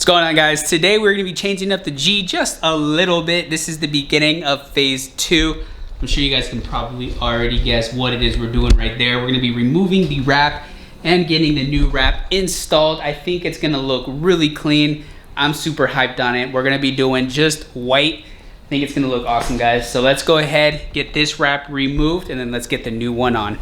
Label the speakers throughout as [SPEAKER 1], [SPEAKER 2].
[SPEAKER 1] going on, guys? Today we're going to be changing up the G just a little bit. This is the beginning of phase 2. I'm sure you guys can probably already guess what it is we're doing right there. We're going to be removing the wrap and getting the new wrap installed. I think it's going to look really clean. I'm super hyped on it. We're going to be doing just white. I think it's going to look awesome, guys. So let's go ahead, get this wrap removed, and then let's get the new one on.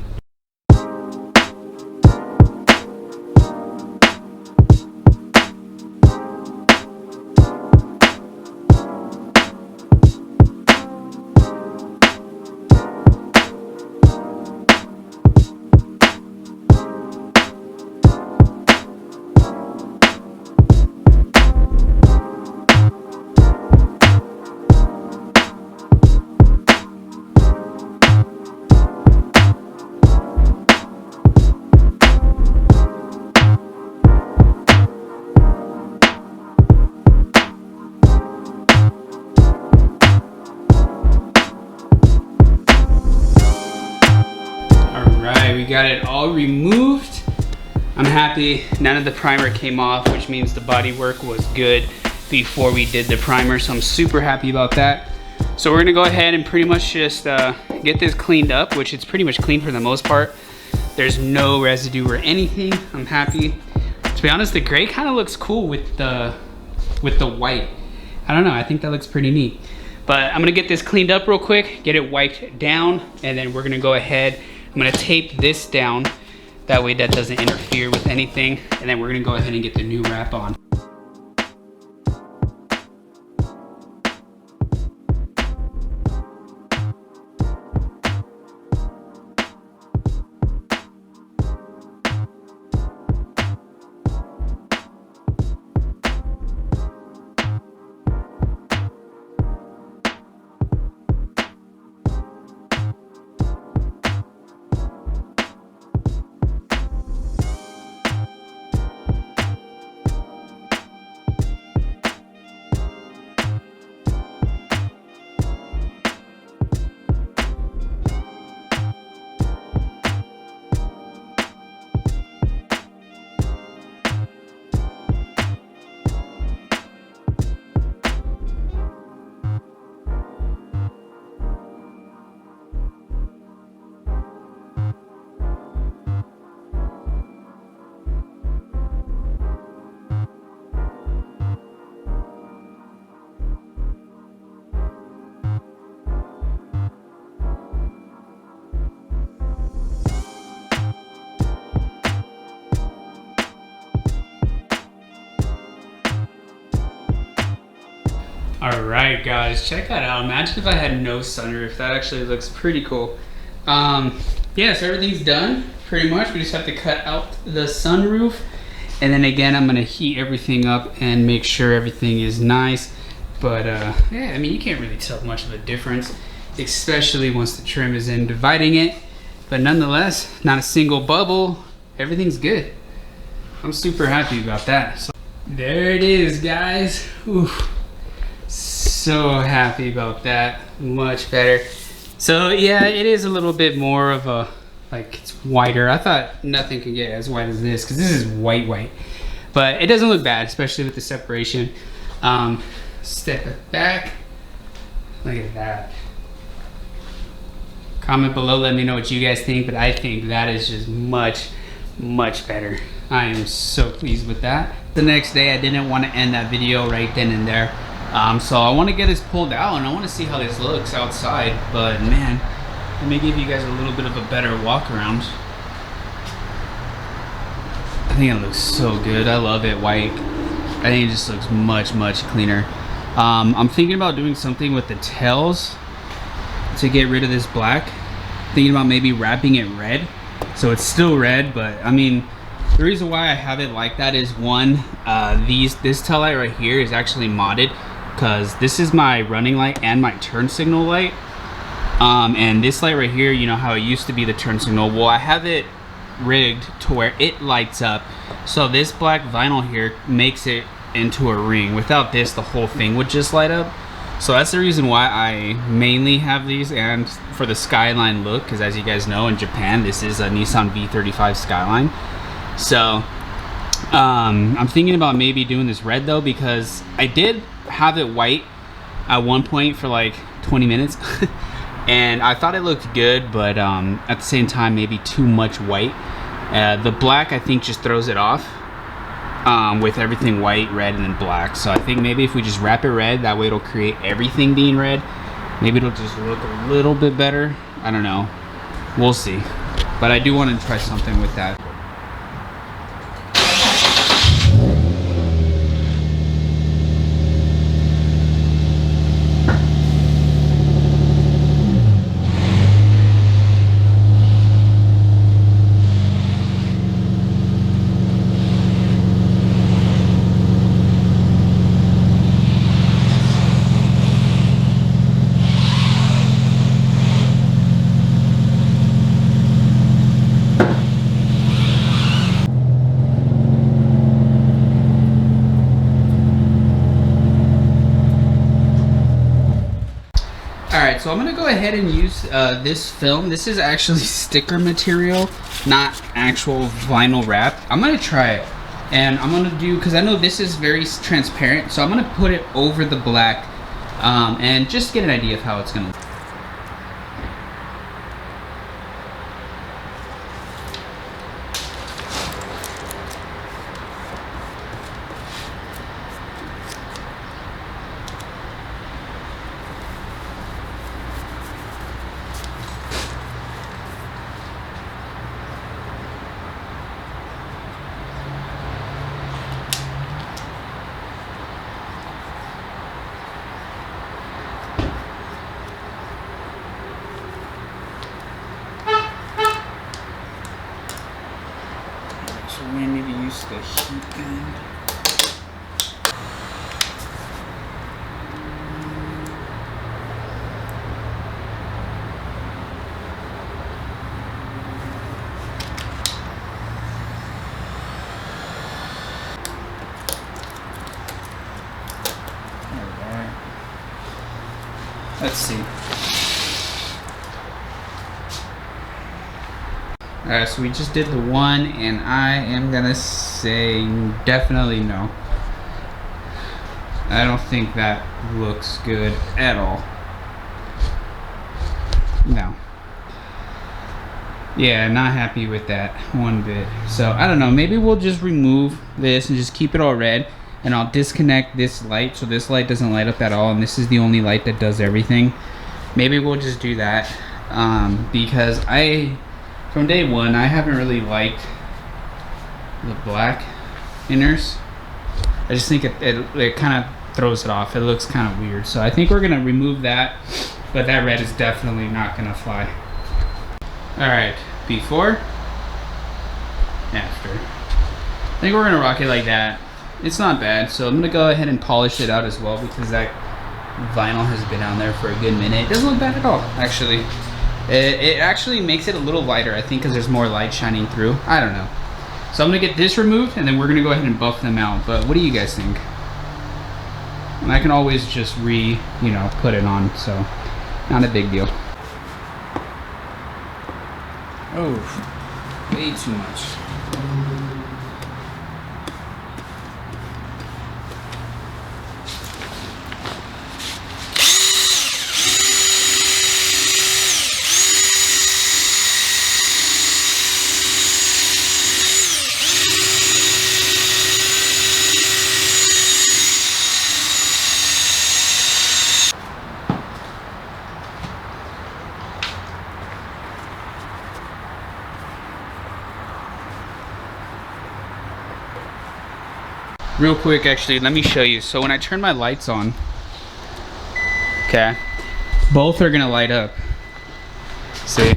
[SPEAKER 1] We got it all removed. I'm happy none of the primer came off, which means the body work was good before we did the primer, so I'm super happy about that. So we're gonna go ahead and pretty much just get this cleaned up, which it's pretty much clean for the most part. There's no residue or anything. I'm happy. To be honest, the gray kind of looks cool with the white. I don't know, I think that looks pretty neat. But I'm gonna get this cleaned up real quick, get it wiped down, and then we're gonna go ahead. I'm gonna tape this down, that way that doesn't interfere with anything, and then we're gonna go ahead and get the new wrap on. Alright guys, check that out. Imagine if I had no sunroof. That actually looks pretty cool. Yeah, so everything's done pretty much. We just have to cut out the sunroof, and then again I'm gonna heat everything up and make sure everything is nice. But yeah, I mean, you can't really tell much of a difference, especially once the trim is in dividing it. But nonetheless, not a single bubble. Everything's good. I'm super happy about that. So there it is, guys. Oof. So happy about that. Much better. So yeah, it is a little bit more of a, like, it's whiter. I thought nothing could get as white as this, because this is white, but it doesn't look bad, especially with the separation. Step it back. Look at that. Comment below, let me know what you guys think, but I think that is just much better. I am so pleased with that. The next day, I didn't want to end that video right then and there. So I want to get this pulled out, and I want to see how this looks outside. But man, let me give you guys a little bit of a better walk around. I think it looks so good. I love it white. I think it just looks much cleaner. I'm thinking about doing something with the tails to get rid of this black. Thinking about maybe wrapping it red, so it's still red. But I mean, the reason why I have it like that is, one, this tail light right here is actually modded, because this is my running light and my turn signal light. And this light right here, you know how it used to be the turn signal? Well, I have it rigged to where it lights up. So this black vinyl here makes it into a ring. Without this, the whole thing would just light up. So that's the reason why I mainly have these, and for the Skyline look, because as you guys know, in Japan, this is a Nissan V35 Skyline. So I'm thinking about maybe doing this red though, because I did have it white at one point for like 20 minutes and I thought it looked good, but at the same time maybe too much white. The black I think just throws it off with everything white, red, and then black. So I think maybe if we just wrap it red, that way it'll create everything being red. Maybe it'll just look a little bit better. I don't know. We'll see. But I do want to try something with that. Alright, so I'm going to go ahead and use this film. This is actually sticker material, not actual vinyl wrap. I'm going to try it. And I'm going to do, because I know this is very transparent, so I'm going to put it over the black and just get an idea of how it's going to look. So we need to use the heat gun. Alright. Let's see. Alright, so we just did the one, and I am gonna say definitely no. I don't think that looks good at all. No. Yeah, not happy with that one bit. So, I don't know, maybe we'll just remove this and just keep it all red, and I'll disconnect this light so this light doesn't light up at all, and this is the only light that does everything. Maybe we'll just do that, because from day one, I haven't really liked the black inners. I just think it kind of throws it off. It looks kind of weird. So I think we're gonna remove that, but that red is definitely not gonna fly. All right, before, after. I think we're gonna rock it like that. It's not bad. So I'm gonna go ahead and polish it out as well, because that vinyl has been on there for a good minute. It doesn't look bad at all, actually. It actually makes it a little lighter, I think, because there's more light shining through. I don't know. So I'm gonna get this removed, and then we're gonna go ahead and buff them out. But what do you guys think? And I can always just put it on, so not a big deal. Oh, way too much. Real quick, actually, let me show you. So when I turn my lights on, okay, both are gonna light up. See?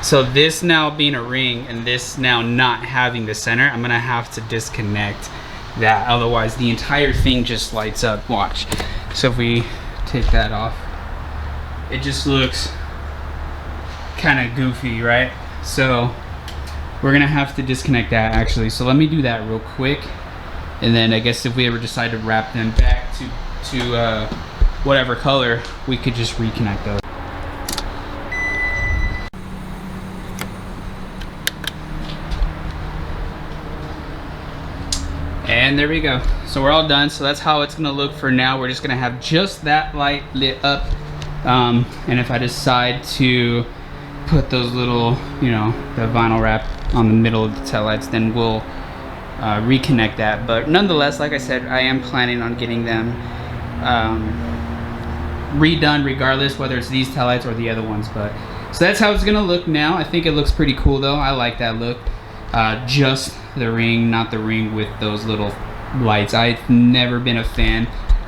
[SPEAKER 1] So this now being a ring and this now not having the center, I'm gonna have to disconnect that. Otherwise, the entire thing just lights up. Watch. So if we take that off, it just looks kind of goofy, right? So we're gonna have to disconnect that, actually. So let me do that real quick. And then I guess if we ever decide to wrap them back to whatever color, we could just reconnect those. there we go. So we're all done. So that's how it's gonna look for now. We're just gonna have just that light lit up. And if I decide to put those little, you know, the vinyl wrap on the middle of the tail lights, then we'll reconnect that. But nonetheless, like I said, I am planning on getting them redone regardless, whether it's these tail lights or the other ones. But so that's how it's gonna look now. I think it looks pretty cool though. I like that look. Just the ring, not the ring with those little lights. I've never been a fan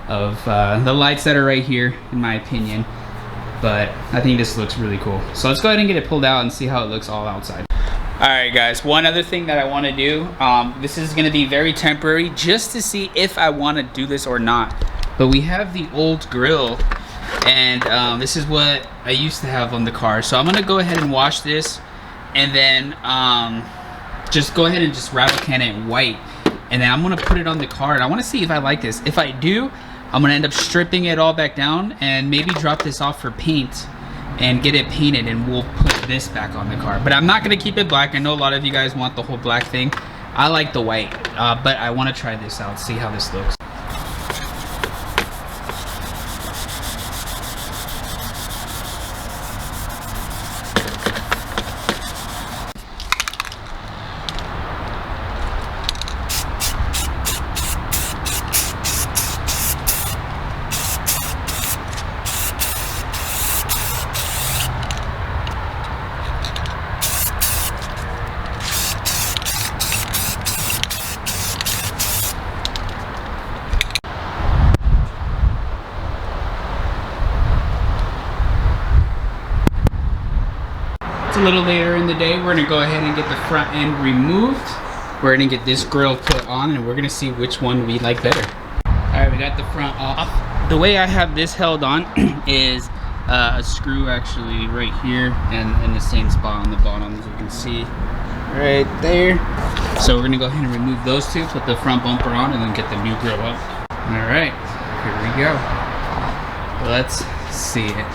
[SPEAKER 1] of the lights that are right here, in my opinion, but I think this looks really cool. So let's go ahead and get it pulled out and see how it looks all outside. All right guys, one other thing that I want to do, this is going to be very temporary just to see if I want to do this or not. But we have the old grill, and this is what I used to have on the car. So I'm going to go ahead and wash this, and then just go ahead and just rattle can it white, and then I'm gonna put it on the car, and I want to see if I like this. If I do, I'm gonna end up stripping it all back down and maybe drop this off for paint and get it painted, and we'll put this back on the car. But I'm not gonna keep it black. I know a lot of you guys want the whole black thing. I like the white, but I want to try this out, see how this looks. It's a little later in the day. We're gonna go ahead and get the front end removed. We're gonna get this grill put on, and we're gonna see which one we like better. All right, we got the front off. The way I have this held on is a screw actually right here, and in the same spot on the bottom, as you can see right there. So we're gonna go ahead and remove those two, put the front bumper on, and then get the new grill up. All right, here we go. Let's see it.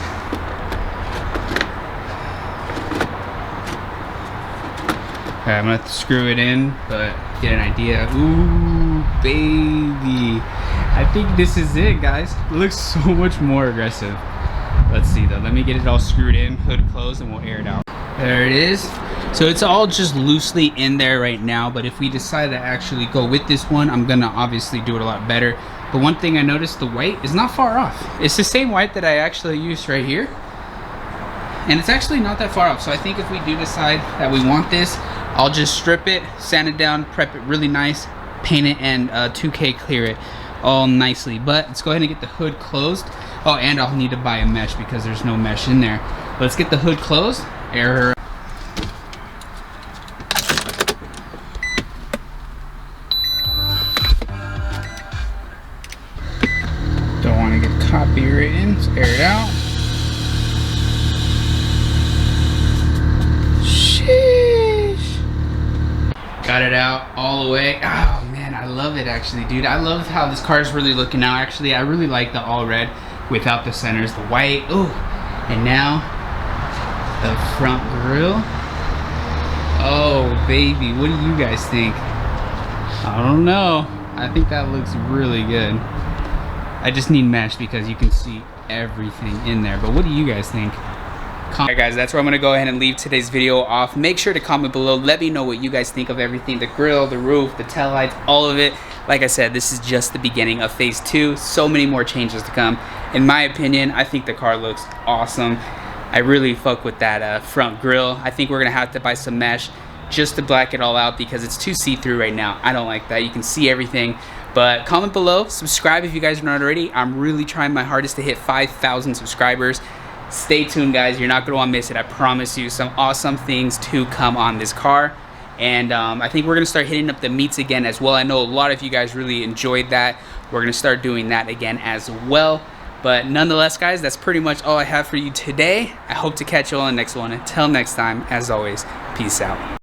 [SPEAKER 1] Okay, I'm gonna have to screw it in, but get an idea. Ooh, baby. I think this is it, guys. It looks so much more aggressive. Let's see though. Let me get it all screwed in, hood closed, and we'll air it out. There it is. So it's all just loosely in there right now, but if we decide to actually go with this one, I'm gonna obviously do it a lot better. But one thing I noticed, the white is not far off. It's the same white that I actually used right here. And it's actually not that far off. So I think if we do decide that we want this, I'll just strip it, sand it down, prep it really nice, paint it, and 2K clear it all nicely. But let's go ahead and get the hood closed. Oh, and I'll need to buy a mesh because there's no mesh in there. Let's get the hood closed, air her. Don't want to get copywritten, so air it out. Got it out all the way. Oh man, I love it actually, dude. I love how this car is really looking now. Actually, I really like the all red without the centers, the white. Ooh, and now the front grille. Oh baby, what do you guys think? I don't know. I think that looks really good. I just need mesh because you can see everything in there. But what do you guys think? Alright guys, that's where I'm going to go ahead and leave today's video off. Make sure to comment below. Let me know what you guys think of everything. The grill, the roof, the taillights, all of it. Like I said, this is just the beginning of phase 2. So many more changes to come. In my opinion, I think the car looks awesome. I really fuck with that front grill. I think we're going to have to buy some mesh just to black it all out because it's too see-through right now. I don't like that. You can see everything. But comment below. Subscribe if you guys are not already. I'm really trying my hardest to hit 5,000 subscribers. Stay tuned guys, you're not going to want to miss it. I promise you some awesome things to come on this car. And I think we're going to start hitting up the meets again as well. I know a lot of you guys really enjoyed that. We're going to start doing that again as well. But nonetheless guys, that's pretty much all I have for you today. I hope to catch you all in the next one. Until next time, as always, peace out.